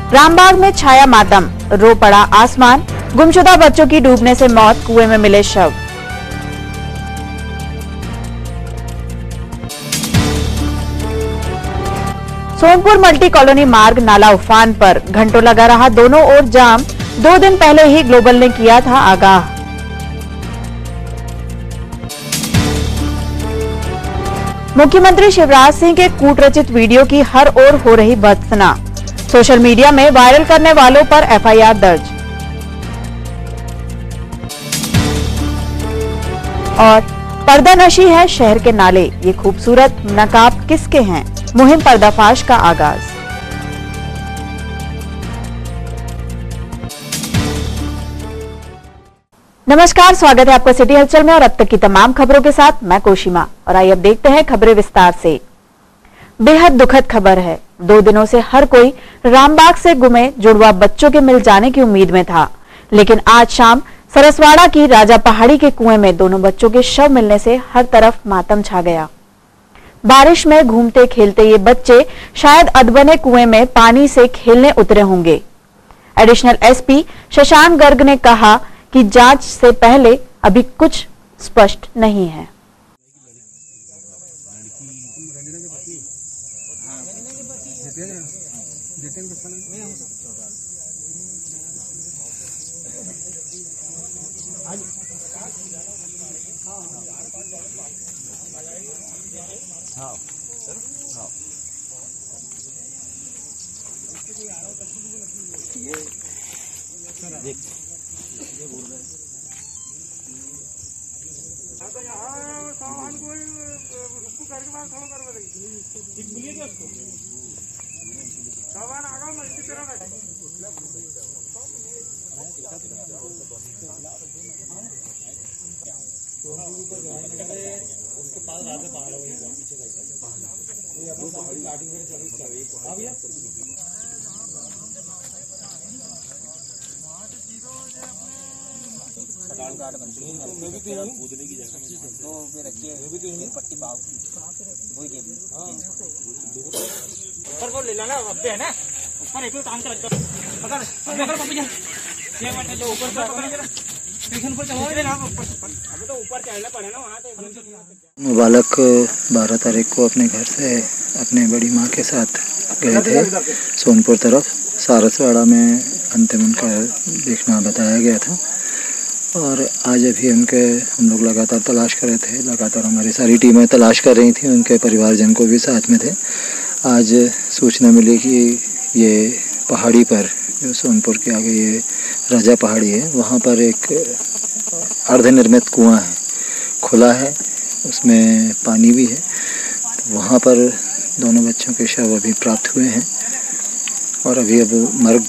रामबाग में छाया मातम, रो पड़ा आसमान, गुमशुदा बच्चों की डूबने से मौत, कुएं में मिले शव। सोनपुर मल्टी कॉलोनी मार्ग नाला उफान पर, घंटों लगा रहा दोनों ओर जाम, 2 दिन पहले ही ग्लोबल ने किया था आगाह। मुख्यमंत्री शिवराज सिंह के कूटरचित वीडियो की हर ओर हो रही भर्त्सना, सोशल मीडिया में वायरल करने वालों पर एफआईआर दर्ज। और पर्दानशी है शहर के नाले, ये खूबसूरत नकाब किसके हैं, मुहिम पर्दाफाश का आगाज। नमस्कार, स्वागत है आपका सिटी हलचल में और अब तक की तमाम खबरों के साथ मैं कोशिमा। और आइए अब देखते हैं खबरें विस्तार से। बेहद दुखद खबर है। 2 दिनों से हर कोई रामबाग से गुमे जुड़वा बच्चों के मिल जाने की उम्मीद में था, लेकिन आज शाम सरसवाड़ा की राजा पहाड़ी के कुएं में दोनों बच्चों के शव मिलने से हर तरफ मातम छा गया। बारिश में घूमते खेलते ये बच्चे शायद अधबने कुएं में पानी से खेलने उतरे होंगे। एडिशनल एसपी शशांक गर्ग ने कहा कि जांच से पहले अभी कुछ स्पष्ट नहीं है। उसके पास राजा पहाड़ पीछे कूदने की जगह तो फिर रखिए पट्टी पाव वही ऊपर को ले लेना, अब है ना ऊपर एक काम कर पकड़ जो ऊपर बालक 12 तारीख को अपने घर से अपने बड़ी माँ के साथ गए थे सोनपुर तरफ। सारसवाड़ा में अंतिम उनका देखना बताया गया था और आज अभी हम लोग लगातार तलाश कर रहे थे। लगातार हमारी सारी टीमें तलाश कर रही थी, उनके परिवारजन को भी साथ में थे। आज सूचना मिली कि ये पहाड़ी पर जो सोनपुर के आगे ये राजा पहाड़ी है, वहाँ पर एक अर्धनिर्मित कुआं है, खुला है, उसमें पानी भी है। तो वहाँ पर दोनों बच्चों के शव अभी प्राप्त हुए हैं और अभी अब मर्ग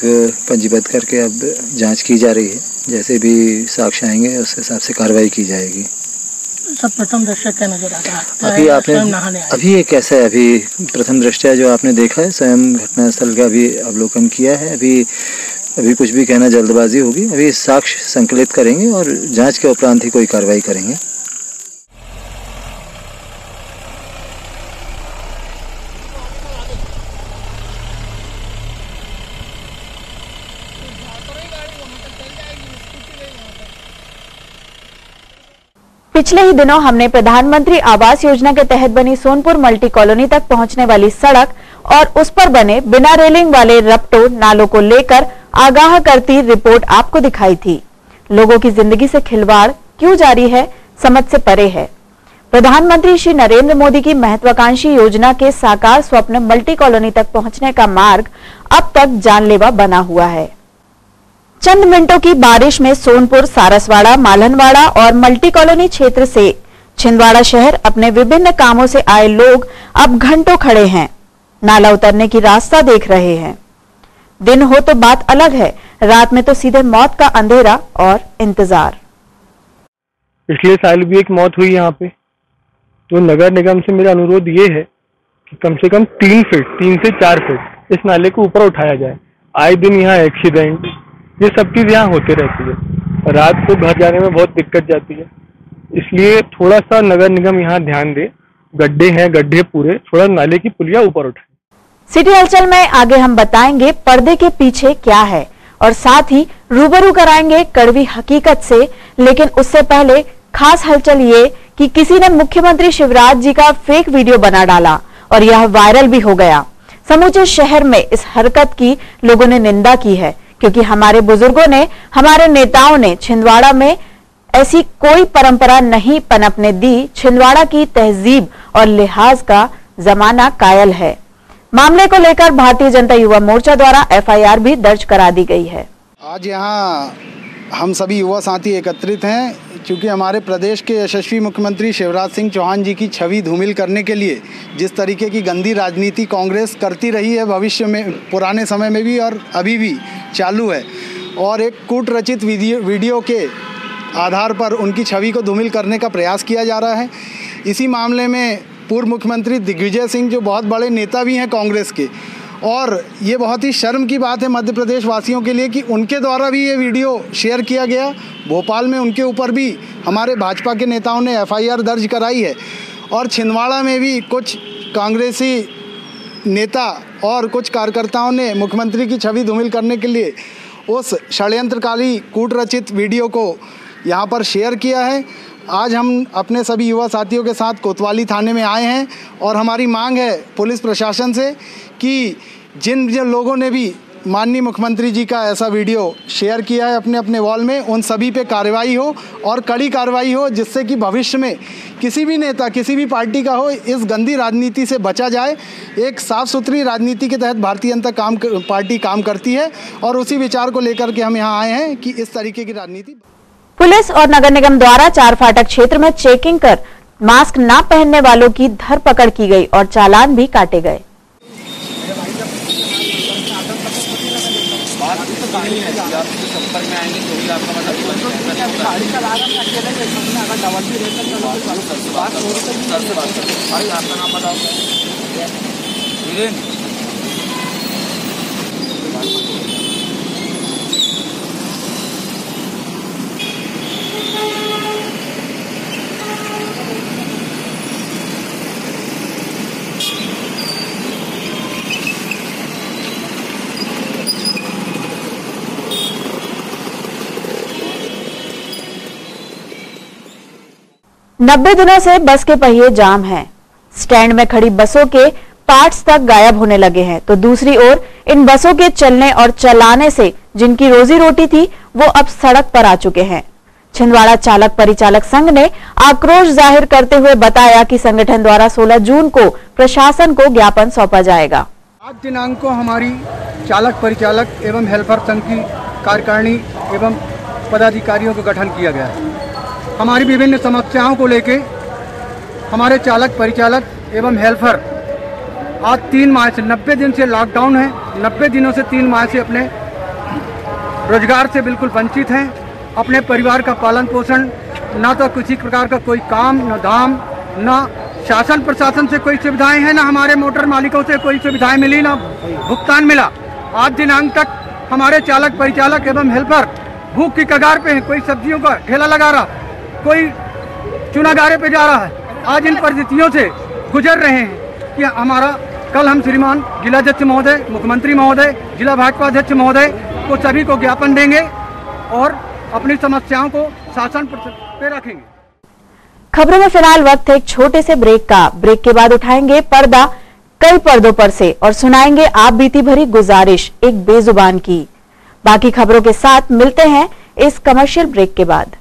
पंजीबद्ध करके अब जांच की जा रही है। जैसे भी साक्ष्य आएंगे उस हिसाब से कार्रवाई की जाएगी। सब प्रथम दृष्टया क्या नजर आता है? अभी आपने अभी ये कैसा है, अभी प्रथम दृष्टया जो आपने देखा है, स्वयं घटनास्थल का भी अवलोकन किया है। अभी कुछ भी कहना जल्दबाजी होगी। अभी साक्ष्य संकलित करेंगे और जांच के उपरांत ही कोई कार्रवाई करेंगे। पिछले ही दिनों हमने प्रधानमंत्री आवास योजना के तहत बनी सोनपुर मल्टी कॉलोनी तक पहुंचने वाली सड़क और उस पर बने बिना रेलिंग वाले रपटों नालों को लेकर आगाह करती रिपोर्ट आपको दिखाई थी। लोगों की जिंदगी से खिलवाड़ क्यों जारी है, समझ से परे है। प्रधानमंत्री श्री नरेंद्र मोदी की महत्वाकांक्षी योजना के साकार स्वप्न मल्टी कॉलोनी तक पहुंचने का मार्ग अब तक जानलेवा बना हुआ है। चंद मिनटों की बारिश में सोनपुर, सारसवाड़ा, मालनवाड़ा और मल्टी कॉलोनी क्षेत्र से छिंदवाड़ा शहर अपने विभिन्न कामों से आए लोग अब घंटों खड़े हैं, नाला उतरने की रास्ता देख रहे हैं। दिन हो तो बात अलग है, रात में तो सीधे मौत का अंधेरा और इंतजार। पिछले साल भी एक मौत हुई यहाँ पे, तो नगर निगम से मेरा अनुरोध ये है कि कम से कम 3 से 4 फीट इस नाले को ऊपर उठाया जाए। आए दिन यहाँ एक्सीडेंट, ये सब चीज यहाँ होते रहती है। रात को घर जाने में बहुत दिक्कत जाती है, इसलिए थोड़ा सा नगर निगम यहाँ ध्यान दे। गड्ढे हैं, गड्ढे पूरे, थोड़ा नाले की पुलिया ऊपर उठाए। सिटी हलचल में आगे हम बताएंगे पर्दे के पीछे क्या है और साथ ही रूबरू कराएंगे कड़वी हकीकत से। लेकिन उससे पहले खास हलचल ये कि किसी ने मुख्यमंत्री शिवराज जी का फेक वीडियो बना डाला और यह वायरल भी हो गया। समूचे शहर में इस हरकत की लोगों ने निंदा की है, क्योंकि हमारे बुजुर्गों ने, हमारे नेताओं ने छिंदवाड़ा में ऐसी कोई परंपरा नहीं पनपने दी। छिंदवाड़ा की तहजीब और लिहाज का जमाना कायल है। मामले को लेकर भारतीय जनता युवा मोर्चा द्वारा एफआईआर भी दर्ज करा दी गई है। आज यहाँ हम सभी युवा साथी एकत्रित हैं क्योंकि हमारे प्रदेश के यशस्वी मुख्यमंत्री शिवराज सिंह चौहान जी की छवि धूमिल करने के लिए जिस तरीके की गंदी राजनीति कांग्रेस करती रही है, भविष्य में, पुराने समय में भी और अभी भी चालू है, और एक कूट रचित वीडियो के आधार पर उनकी छवि को धूमिल करने का प्रयास किया जा रहा है। इसी मामले में पूर्व मुख्यमंत्री दिग्विजय सिंह, जो बहुत बड़े नेता भी हैं कांग्रेस के, और ये बहुत ही शर्म की बात है मध्य प्रदेश वासियों के लिए कि उनके द्वारा भी ये वीडियो शेयर किया गया। भोपाल में उनके ऊपर भी हमारे भाजपा के नेताओं ने एफआईआर दर्ज कराई है, और छिंदवाड़ा में भी कुछ कांग्रेसी नेता और कुछ कार्यकर्ताओं ने मुख्यमंत्री की छवि धूमिल करने के लिए उस षड्यंत्रकारी कूट रचित वीडियो को यहाँ पर शेयर किया है। आज हम अपने सभी युवा साथियों के साथ कोतवाली थाने में आए हैं और हमारी मांग है पुलिस प्रशासन से कि जिन लोगों ने भी माननीय मुख्यमंत्री जी का ऐसा वीडियो शेयर किया है अपने अपने वॉल में, उन सभी पे कार्रवाई हो और कड़ी कार्रवाई हो, जिससे कि भविष्य में किसी भी नेता, किसी भी पार्टी का हो, इस गंदी राजनीति से बचा जाए। एक साफ सुथरी राजनीति के तहत भारतीय जनता पार्टी काम करती है और उसी विचार को लेकर के हम यहाँ आए हैं कि इस तरीके की राजनीति। पुलिस और नगर निगम द्वारा 4 फाटक क्षेत्र में चेकिंग कर मास्क न पहनने वालों की धरपकड़ की गई और चालान भी काटे गए। नब्बे दिनों से बस के पहिए जाम हैं। स्टैंड में खड़ी बसों के पार्ट्स तक गायब होने लगे हैं, तो दूसरी ओर इन बसों के चलने और चलाने से जिनकी रोजी रोटी थी वो अब सड़क पर आ चुके हैं। छिंदवाड़ा चालक परिचालक संघ ने आक्रोश जाहिर करते हुए बताया कि संगठन द्वारा 16 जून को प्रशासन को ज्ञापन सौंपा जाएगा। 8 दिनांक को हमारी चालक परिचालक एवं हेल्पर संघ की कार्यकारिणी एवं पदाधिकारियों का गठन किया गया है। हमारी विभिन्न समस्याओं को लेके हमारे चालक परिचालक एवं हेल्पर आज 3 माह से 90 दिन से लॉकडाउन है। 90 दिनों से 3 माह से अपने रोजगार से बिल्कुल वंचित हैं। अपने परिवार का पालन पोषण, ना तो किसी प्रकार का कोई काम, न धाम, न शासन प्रशासन से कोई सुविधाएं हैं, ना हमारे मोटर मालिकों से कोई सुविधाएं मिली, ना भुगतान मिला। आज दिनांक तक हमारे चालक परिचालक एवं हेल्पर भूख की कगार पे हैं। कोई सब्जियों का ठेला लगा रहा, कोई चुनागारे पे जा रहा है। आज इन परिस्थितियों से गुजर रहे हैं कि हमारा कल हम श्रीमान जिला अध्यक्ष महोदय, मुख्यमंत्री महोदय, जिला भाजपा अध्यक्ष महोदय को सभी को ज्ञापन देंगे और अपनी समस्याओं को शासन पे रखेंगे। खबरों में फिलहाल वक्त है एक छोटे से ब्रेक का। ब्रेक के बाद उठाएंगे पर्दा कई पर्दों पर से और सुनाएंगे आप बीती भरी गुजारिश एक बेजुबान की। बाकी खबरों के साथ मिलते हैं इस कमर्शियल ब्रेक के बाद।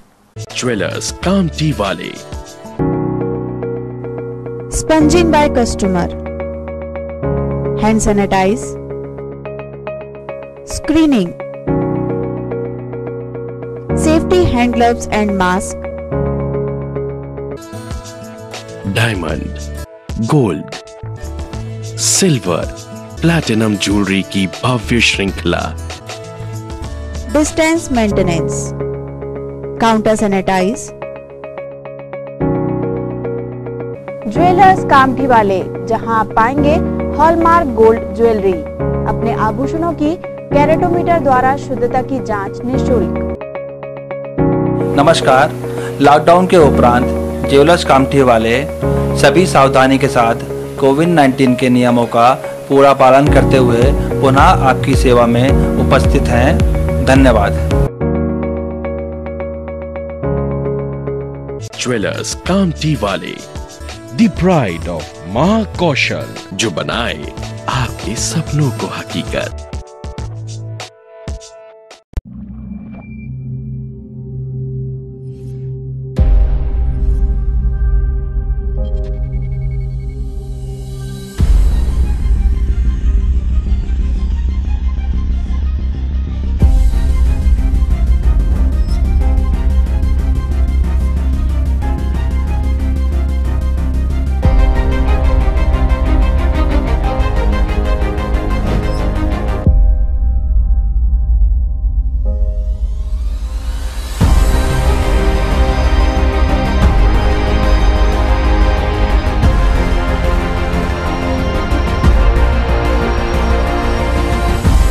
ज्वेलर्स कामटी वाले, sponging by customer, hand sanitise, screening, safety hand gloves and mask, diamond, gold, silver, platinum jewellery की भव्य श्रृंखला, distance maintenance, counter sanitise. Jewellers Kamthi वाले, जहां आप पाएंगे हॉलमार्क गोल्ड ज्वेलरी, अपने आभूषणों की कैरेटोमीटर द्वारा शुद्धता की जांच निःशुल्क। नमस्कार। लॉकडाउन के उपरांत ज्वेलर्स कामठी वाले सभी सावधानी के साथ कोविड-19 के नियमों का पूरा पालन करते हुए पुनः आपकी सेवा में उपस्थित हैं। धन्यवाद। ज्वेलर्स कामटी वाले, द प्राइड ऑफ महाकौशल, जो बनाए आपके सपनों को हकीकत।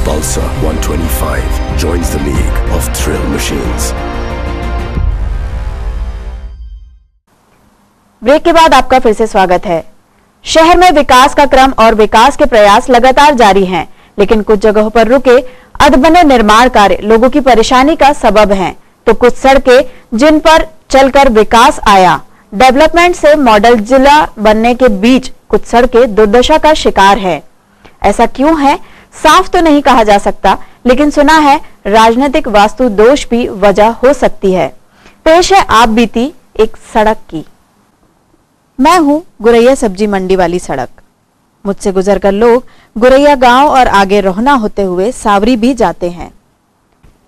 Pulsar 125 joins the league of thrill machines. Break के बाद आपका फिर से स्वागत है। शहर में विकास का क्रम और विकास के प्रयास लगातार जारी हैं, लेकिन कुछ जगहों पर रुके अधबने निर्माण कार्य लोगों की परेशानी का सबब हैं, तो कुछ सड़कें जिन पर चलकर विकास आया, डेवलपमेंट से मॉडल जिला बनने के बीच कुछ सड़कें दुर्दशा का शिकार है। ऐसा क्यों है साफ तो नहीं कहा जा सकता, लेकिन सुना है राजनीतिक वास्तु दोष भी वजह हो सकती है। पेश है आप बीती एक सड़क की। मैं हूं गुरैया सब्जी मंडी वाली सड़क। मुझसे गुजरकर लोग गुरैया गांव और आगे रोहना होते हुए सावरी भी जाते हैं।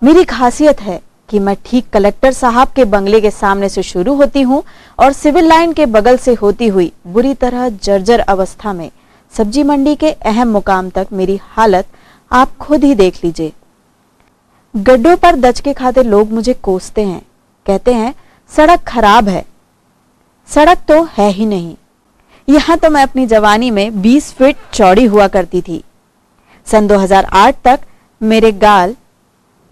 मेरी खासियत है कि मैं ठीक कलेक्टर साहब के बंगले के सामने से शुरू होती हूं और सिविल लाइन के बगल से होती हुई बुरी तरह जर्जर अवस्था में सब्जी मंडी के अहम मुकाम तक मेरी हालत आप खुद ही देख लीजिए। गड्ढों पर दच के खाते लोग मुझे कोसते हैं, कहते हैं सड़क खराब है। सड़क तो है ही नहीं। यहां तो मैं अपनी जवानी में 20 फीट चौड़ी हुआ करती थी। सन 2008 तक मेरे गाल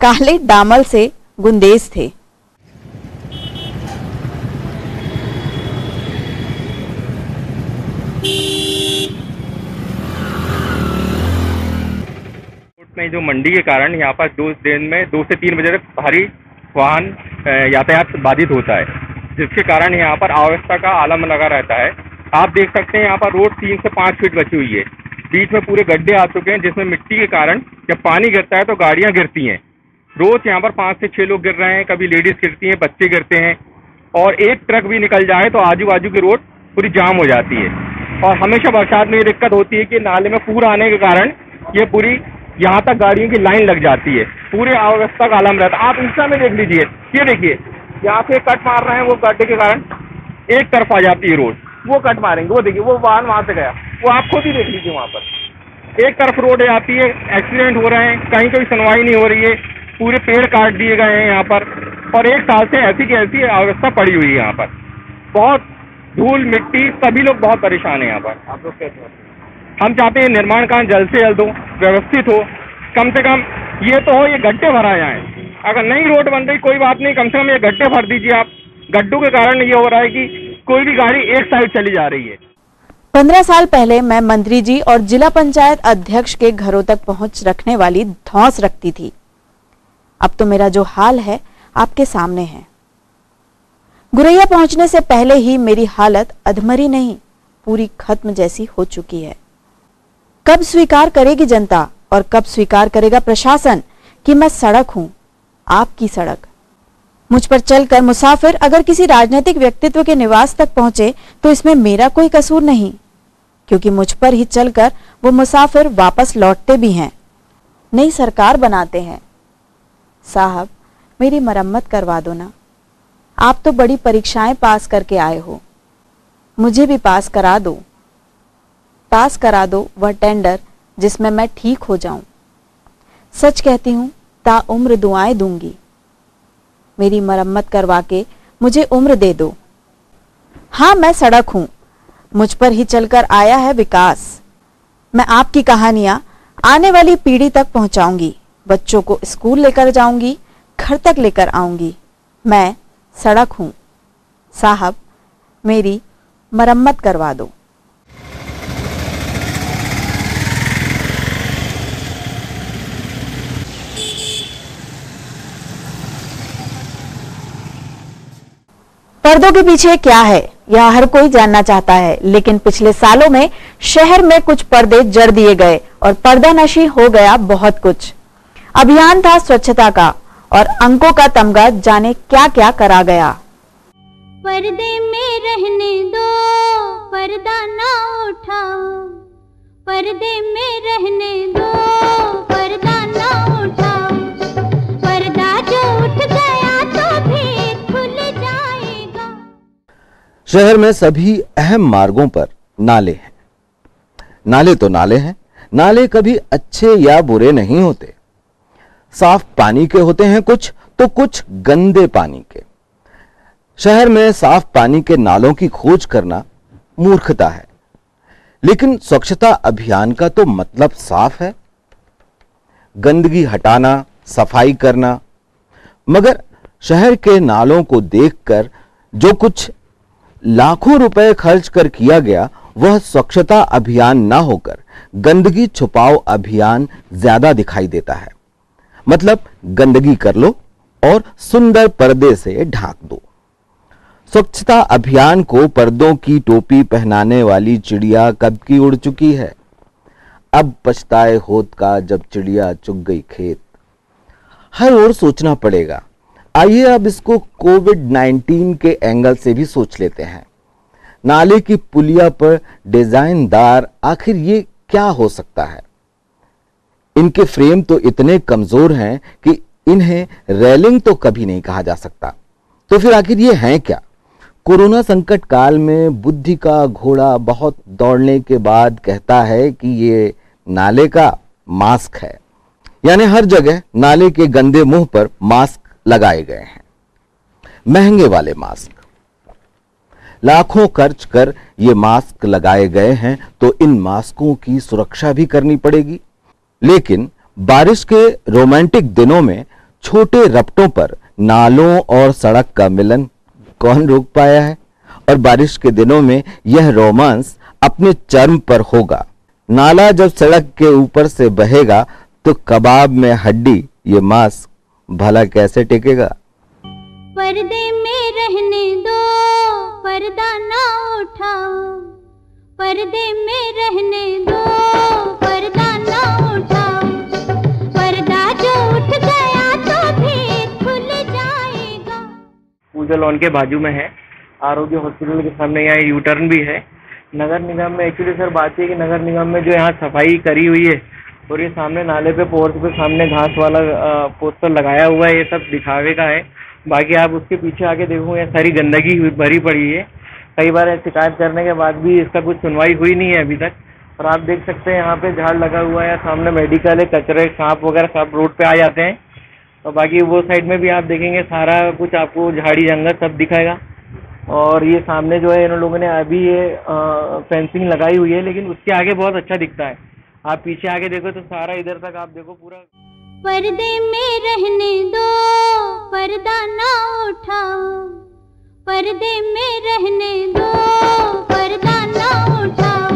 काले डामल से गुंदेज थे। में जो मंडी के कारण यहाँ पर 2 दिन में 2 से 3 बजे तक भारी वाहन यातायात बाधित होता है, जिसके कारण यहाँ पर अव्यवस्था का आलम लगा रहता है। आप देख सकते हैं यहाँ पर रोड 3 से 5 फीट बची हुई है, बीच में पूरे गड्ढे आ चुके हैं, जिसमें मिट्टी के कारण जब पानी गिरता है तो गाड़ियाँ गिरती हैं। रोज यहाँ पर 5 से 6 लोग गिर रहे हैं, कभी लेडीज गिरती हैं, बच्चे गिरते हैं, और एक ट्रक भी निकल जाए तो आजू बाजू की रोड पूरी जाम हो जाती है। और हमेशा बरसात में ये दिक्कत होती है कि नाले में पूर आने के कारण ये पूरी यहाँ तक गाड़ियों की लाइन लग जाती है, पूरे अव्यवस्था का आलम रहता है। आप इंस्टा में देख लीजिए, ये देखिए यहाँ से कट मार रहे हैं, वो गड्ढे के कारण एक तरफ आ जाती है रोड, वो कट मारेंगे, वो देखिए वो वाहन वहां से गया, वो आप खुद ही देख लीजिए, वहां पर एक तरफ रोड आती है, एक्सीडेंट हो रहे हैं, कहीं कोई सुनवाई नहीं हो रही है, पूरे पेड़ काट दिए गए हैं यहाँ पर, और 1 साल से ऐसी की ऐसी अव्यवस्था पड़ी हुई है यहाँ पर। बहुत धूल मिट्टी, सभी लोग बहुत परेशान है यहाँ पर। आप लोग कैसे हैं? हम चाहते हैं निर्माण कार्य जल्द से जल्द हो, व्यवस्थित हो, कम से कम ये तो हो, ये गड्ढे भरा जाए। अगर नई रोड बन रही कोई बात नहीं, कम से कम ये गड्ढे भर दीजिए आप। गड्ढों के कारण ये हो रहा है कि कोई भी गाड़ी एक साइड चली जा रही है। 15 साल पहले मैं मंत्री जी और जिला पंचायत अध्यक्ष के घरों तक पहुंच रखने वाली धौंस रखती थी। अब तो मेरा जो हाल है आपके सामने है। गुरैया पहुंचने से पहले ही मेरी हालत अधमरी नहीं, पूरी खत्म जैसी हो चुकी है। कब स्वीकार करेगी जनता और कब स्वीकार करेगा प्रशासन कि मैं सड़क हूं, आपकी सड़क। मुझ पर चलकर मुसाफिर अगर किसी राजनीतिक व्यक्तित्व के निवास तक पहुंचे तो इसमें मेरा कोई कसूर नहीं, क्योंकि मुझ पर ही चलकर वो मुसाफिर वापस लौटते भी हैं, नई सरकार बनाते हैं। साहब, मेरी मरम्मत करवा दो ना। आप तो बड़ी परीक्षाएं पास करके आए हो, मुझे भी पास करा दो। पास करा दो वह टेंडर जिसमें मैं ठीक हो जाऊं। सच कहती हूं, ताउम्र दुआएं दूंगी। मेरी मरम्मत करवा के मुझे उम्र दे दो। हाँ, मैं सड़क हूं, मुझ पर ही चलकर आया है विकास। मैं आपकी कहानियां आने वाली पीढ़ी तक पहुंचाऊंगी, बच्चों को स्कूल लेकर जाऊंगी, घर तक लेकर आऊंगी। मैं सड़क हूं। साहब, मेरी मरम्मत करवा दो। पर्दों के पीछे क्या है, यह हर कोई जानना चाहता है, लेकिन पिछले सालों में शहर में कुछ पर्दे जड़ दिए गए और पर्दानशी हो गया बहुत कुछ। अभियान था स्वच्छता का और अंकों का तमगा जाने क्या क्या करा गया। पर्दे में रहने दो, पर्दा ना उठाओ, पर्दे में रहने दो, पर्दा ना उठाओ, पर्दा जो उठ गया तो भी खुल जाएगा। शहर में सभी अहम मार्गों पर नाले हैं। नाले तो नाले हैं, नाले कभी अच्छे या बुरे नहीं होते। साफ पानी के होते हैं कुछ, तो कुछ गंदे पानी के। शहर में साफ पानी के नालों की खोज करना मूर्खता है, लेकिन स्वच्छता अभियान का तो मतलब साफ है, गंदगी हटाना, सफाई करना। मगर शहर के नालों को देखकर जो कुछ लाखों रुपए खर्च कर किया गया, वह स्वच्छता अभियान ना होकर गंदगी छुपाओ अभियान ज्यादा दिखाई देता है। मतलब गंदगी कर लो और सुंदर पर्दे से ढांक दो। स्वच्छता अभियान को पर्दों की टोपी पहनाने वाली चिड़िया कब की उड़ चुकी है। अब पछताए होत का जब चिड़िया चुग गई खेत। हर ओर सोचना पड़ेगा। आइए अब इसको कोविड-19 के एंगल से भी सोच लेते हैं। नाले की पुलिया पर डिजाइनदार आखिर ये क्या हो सकता है। इनके फ्रेम तो इतने कमजोर हैं कि इन्हें रेलिंग तो कभी नहीं कहा जा सकता। तो फिर आखिर ये हैं क्या। कोरोना संकट काल में बुद्धि का घोड़ा बहुत दौड़ने के बाद कहता है कि ये नाले का मास्क है। यानी हर जगह नाले के गंदे मुंह पर मास्क लगाए गए हैं, महंगे वाले मास्क। लाखों खर्च कर ये मास्क लगाए गए हैं, तो इन मास्कों की सुरक्षा भी करनी पड़ेगी। लेकिन बारिश के रोमांटिक दिनों में छोटे रपटों पर नालों और सड़क का मिलन कौन रोक पाया है। और बारिश के दिनों में यह रोमांस अपने चरम पर होगा। नाला जब सड़क के ऊपर से बहेगा तो कबाब में हड्डी ये मास्क भला कैसे टिकेगा। पर्दे में रहने दो, पर्दा ना उठाओ, पर्दे में रहने दो, पर्दा ना उठाओ, पर्दा जो उठ गया तो भी खुल जाएगा। पूजा लॉन के बाजू में है, आरोग्य हॉस्पिटल के सामने यहाँ यू टर्न भी है। नगर निगम में एक्चुअली सर बात है कि नगर निगम में जो यहाँ सफाई करी हुई है और ये सामने नाले पे पोर्च पे सामने घास वाला पोस्टर लगाया हुआ है, ये सब दिखावे का है। बाकी आप उसके पीछे आके देखो, यहाँ सारी गंदगी भरी पड़ी है। कई बार शिकायत करने के बाद भी इसका कुछ सुनवाई हुई नहीं है अभी तक। और आप देख सकते हैं यहाँ पे झाड़ लगा हुआ है, सामने मेडिकल है, कचरे सांप वगैरह सब रोड पे आ जाते हैं। और बाकी वो साइड में भी आप देखेंगे सारा कुछ आपको झाड़ी जंगल सब दिखाएगा। और ये सामने जो है इन लोगों ने अभी ये फेंसिंग लगाई हुई है, लेकिन उसके आगे बहुत अच्छा दिखता है। आप पीछे आगे देखो तो सारा इधर तक आप देखो पूरा। पर्दे में रहने दो, पर्दा ना उठाओ, पर्दे में रहने दो, पर्दा ना उठाओ,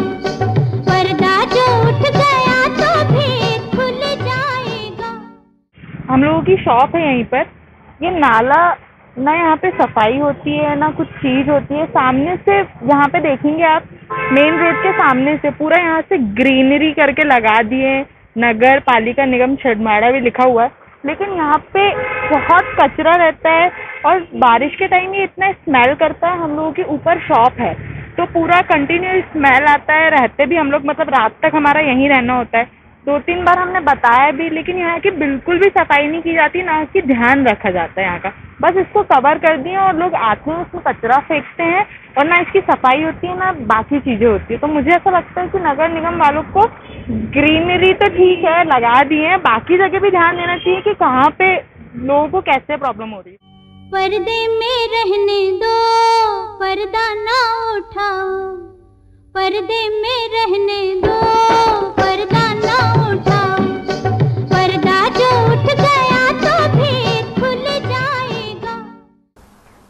पर्दा जो उठ गया तो भी खुल जाएगा। हम लोगों की शॉप है यहीं पर। ये नाला ना यहाँ पे सफाई होती है ना कुछ चीज होती है। सामने से यहाँ पे देखेंगे आप, मेन रोड के सामने से पूरा यहाँ से ग्रीनरी करके लगा दिए। नगर पालिका निगम छिंदवाड़ा भी लिखा हुआ है, लेकिन यहाँ पे बहुत कचरा रहता है और बारिश के टाइम ये इतना स्मेल करता है। हम लोगों के ऊपर शॉप है तो पूरा कंटिन्यू स्मेल आता है। रहते भी हम लोग मतलब रात तक हमारा यहीं रहना होता है। 2-3 बार हमने बताया भी, लेकिन यहाँ की बिल्कुल भी सफाई नहीं की जाती, ना कि ध्यान रखा जाता है यहाँ का। बस इसको कवर कर दिए और लोग आते हैं उसमें कचरा फेंकते हैं और ना इसकी सफाई होती है ना बाकी चीजें होती है। तो मुझे ऐसा लगता है कि नगर निगम वालों को ग्रीनरी तो ठीक है लगा दिए हैं, बाकी जगह भी ध्यान देना चाहिए कि कहाँ पे लोगों को कैसे प्रॉब्लम हो रही है। पर्दे में रहने दो, पर्दा ना उठाओ, पर्दे में रहने दो, पर्दा ना उठाओ, पर्दा जो उठ गया तो भी खुल जाएगा।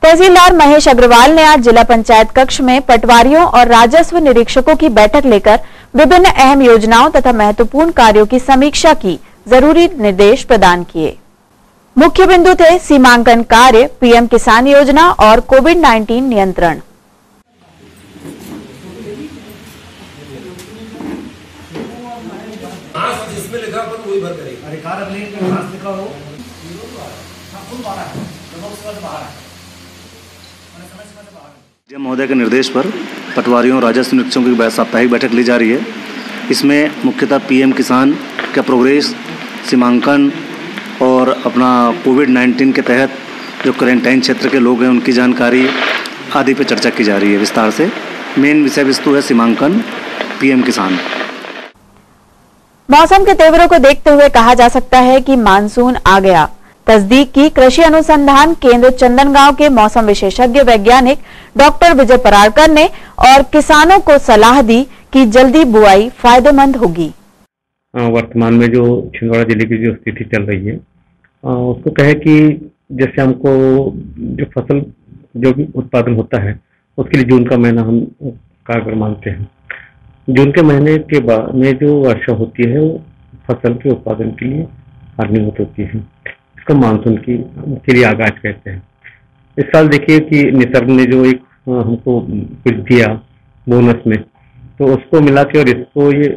तहसीलदार महेश अग्रवाल ने आज जिला पंचायत कक्ष में पटवारियों और राजस्व निरीक्षकों की बैठक लेकर विभिन्न अहम योजनाओं तथा महत्वपूर्ण कार्यों की समीक्षा की, जरूरी निर्देश प्रदान किए। मुख्य बिंदु थे सीमांकन कार्य, पीएम किसान योजना और कोविड-19 नियंत्रण। जिसमें लिखा अपन वही भर करेंगे। अधिकार अपने लिखा हो महोदय के निर्देश पर पटवारियों और राजस्व निरीक्षकों की साप्ताहिक बैठक ली जा रही है। इसमें मुख्यतः पीएम किसान का प्रोग्रेस, सीमांकन और अपना कोविड-19 के तहत जो क्वारंटाइन क्षेत्र के लोग हैं उनकी जानकारी आदि पर चर्चा की जा रही है विस्तार से। मेन विषय वस्तु है सीमांकन, पीएम किसान। मौसम के तेवरों को देखते हुए कहा जा सकता है कि मानसून आ गया। तस्दीक की कृषि अनुसंधान केंद्र चंदनगांव के मौसम विशेषज्ञ वैज्ञानिक डॉक्टर विजय पराड़कर ने और किसानों को सलाह दी कि जल्दी बुआई फायदेमंद होगी। वर्तमान में जो छिंदवाड़ा जिले की जो स्थिति चल रही है उसको कहे कि जैसे हमको जो फसल जो भी उत्पादन होता है उसके लिए जून का महीना हम कारगर मानते हैं। जून के महीने के बाद में जो वर्षा होती है वो फसल के उत्पादन के लिए हानिभूत होती है। इसको मानसून के लिए आगाज कहते हैं। इस साल देखिए कि निसर्ग ने जो एक हमको कुछ दिया बोनस में, तो उसको मिला के और इसको ये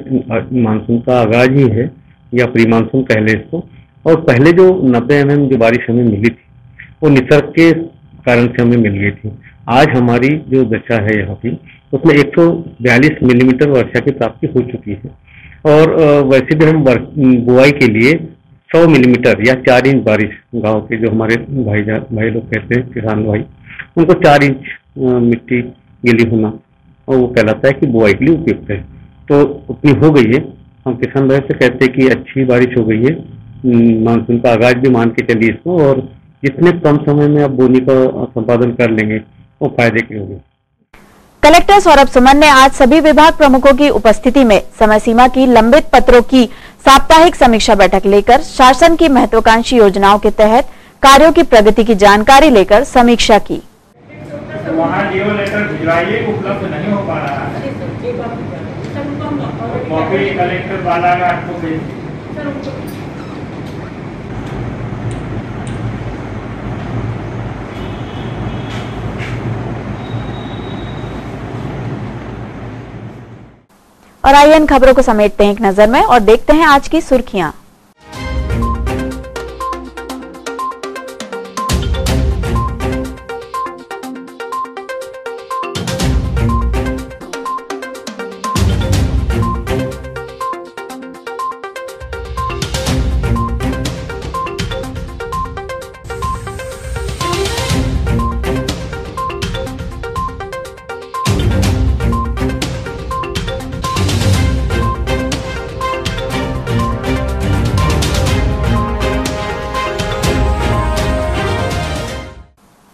मानसून का आगाज ही है या प्री मानसून कह ले इसको। और पहले जो 90 mm जो बारिश हमें मिली थी वो निसर्ग के कारण से हमें मिल गई थी। आज हमारी जो दशा है यहाँ की उसमें 142 मिलीमीटर वर्षा की प्राप्ति हो चुकी है। और वैसे भी हम बुआई के लिए 100 मिलीमीटर या 4 इंच बारिश, गांव के जो हमारे भाई लोग कहते हैं किसान भाई, उनको 4 इंच मिट्टी गीली होना और वो कहलाता है कि बुआई के लिए उपयुक्त है। तो उतनी हो गई है। हम किसान भाई से कहते हैं कि अच्छी बारिश हो गई है, मानसून का आगाज भी मान के चलिए इसको, और जितने कम समय में आप बोनी का संपादन कर लेंगे वो फायदे की होगी। कलेक्टर सौरभ सुमन ने आज सभी विभाग प्रमुखों की उपस्थिति में समय सीमा की लंबित पत्रों की साप्ताहिक समीक्षा बैठक लेकर शासन की महत्वाकांक्षी योजनाओं के तहत कार्यों की प्रगति की जानकारी लेकर समीक्षा की। वहाँ जीओ लेटर भिजवाइए, उपलब्ध नहीं हो पा रहा है, कॉपी कलेक्टर बालाघाट को भेजिए। और आइए इन खबरों को समेटते हैं एक नजर में और देखते हैं आज की सुर्खियां।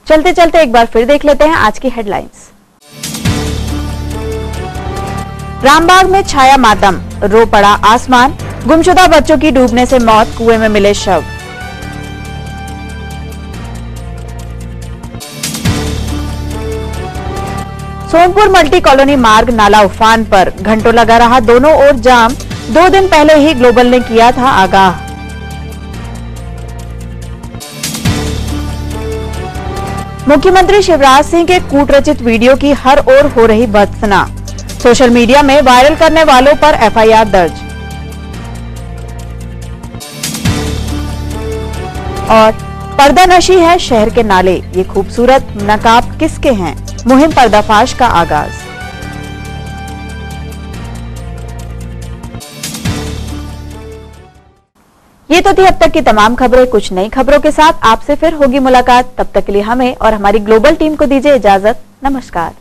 चलते चलते एक बार फिर देख लेते हैं आज की हेडलाइंस। रामबाग में छाया मातम, रो पड़ा आसमान, गुमशुदा बच्चों की डूबने से मौत, कुएं में मिले शव। सोनपुर मल्टी कॉलोनी मार्ग नाला उफान पर, घंटों लगा रहा दोनों ओर जाम, 2 दिन पहले ही ग्लोबल ने किया था आगाह। मुख्यमंत्री शिवराज सिंह के कूटरचित वीडियो की हर ओर हो रही भर्त्सना, सोशल मीडिया में वायरल करने वालों पर एफआईआर दर्ज। और पर्दानशी है शहर के नाले, ये खूबसूरत नकाब किसके हैं, मुहिम पर्दाफाश का आगाज। ये तो थी अब तक की तमाम खबरें। कुछ नई खबरों के साथ आपसे फिर होगी मुलाकात। तब तक के लिए हमें और हमारी ग्लोबल टीम को दीजिए इजाजत। नमस्कार।